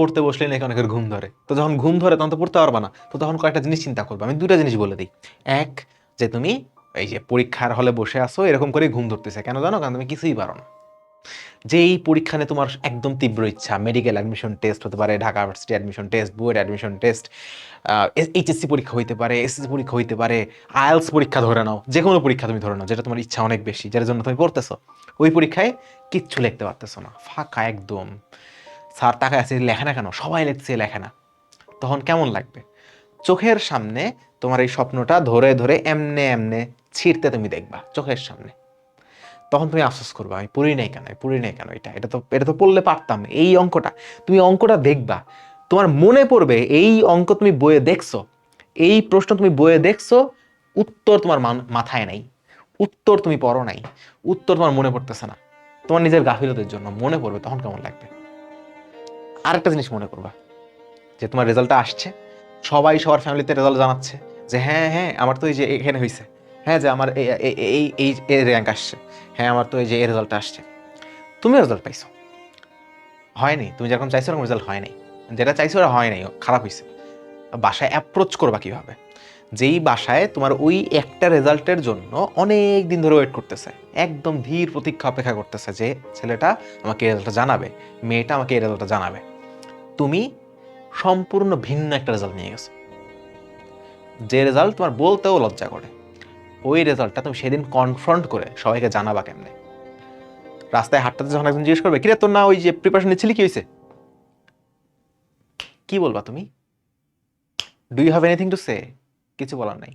পড়তে বসলে নাকি অনেকের ঘুম ধরে, তো যখন ঘুম ধরে তখন তো পড়তে পারবা না, তো তখন কয়েকটা জিনিস চিন্তা করবে। আমি দুইটা জিনিস বলে দিই। এক, যে তুমি এই যে পরীক্ষার হলে বসে আসো এরকম করে ঘুম ধরতেছে কেন জানো? কারণ তুমি কিছুই পারো না। যে এই পরীক্ষা নিয়ে তোমার একদম তীব্র ইচ্ছা, মেডিকেল অ্যাডমিশন টেস্ট হতে পারে, Dhaka university admission test, BUET admission test, HSC পরীক্ষা হইতে পারে, এসএসসি পরীক্ষা হইতে পারে, আইএলস পরীক্ষা ধরে নাও, যে কোনো পরীক্ষা তুমি ধরে নাও যেটা তোমার ইচ্ছা অনেক বেশি, যার জন্য তুমি পড়তেছো, ওই পরীক্ষায় কিচ্ছু লিখতে পারতেছো না, ফাঁকা একদম। স্যার তাকায় আছে, লেখে না কেন? সবাই লিখছে, লেখে না। তখন কেমন লাগবে? চোখের সামনে তোমার এই স্বপ্নটা ধরে ধরে এমনে এমনে ছিঁড়তে তুমি দেখবা চোখের সামনে। তখন তুমি আফসোস করবা, আমি পড়ি নাই কেন, পড়ি নাই কেন, এটা তো পড়লে পারতাম। এই অঙ্কটা, তুমি অঙ্কটা দেখবা, তোমার মনে পড়বে এই অঙ্ক তুমি বইয়ে দেখছো, এই প্রশ্ন তুমি বইয়ে দেখছো, উত্তর তোমার মাথায় নাই, উত্তর তুমি পড়ো নাই, উত্তর তোমার মনে পড়তেছে না, তোমার নিজের গাফিলতির জন্য মনে পড়বে, তখন কেমন লাগবে? আরেকটা জিনিস মনে করবা, যে তোমার রেজাল্টটা আসছে, সবাই সবার ফ্যামিলিতে রেজাল্ট জানাচ্ছে যে হ্যাঁ হ্যাঁ আমার তো এই যে এখানে হয়েছে, হ্যাঁ যে আমার এই র্যাঙ্ক আসছে, হ্যাঁ আমার তো এই যে এই রেজাল্টটা আসছে। তুমি রেজাল্ট পাইছো, হয়নি, তুমি যেরকম চাইছো এরকম রেজাল্ট হয় নাই, যেটা চাইছো ওরা হয় নাই, খারাপ হয়েছে। বাসায় অ্যাপ্রোচ করবা কিভাবে? যেই বাসায় তোমার ওই একটা রেজাল্টের জন্য অনেক দিন ধরে ওয়েট করতেছে, একদম ধীর প্রতীক্ষা অপেক্ষা করতেছে যে ছেলেটা আমাকে এই রেজাল্টটা জানাবে, মেয়েটা আমাকে এই রেজাল্টটা জানাবে, তুমি সম্পূর্ণ ভিন্ন একটা রেজাল্ট নিয়ে গেছো, যে রেজাল্ট তোমার বলতেও লজ্জা করে, ওই রেজাল্টটা তুমি সেদিন কনফ্রন্ট করে সবাইকে জানাবা কেমনে? রাস্তায় হাঁটতে যখন একজন জিজ্ঞেস করবে, কিরে তোর না ওই যে প্রিপারেশন নিচ্ছিলি, কি হয়েছে, কি বলবা তুমি? Do you have anything to say? কিছু বলার নাই।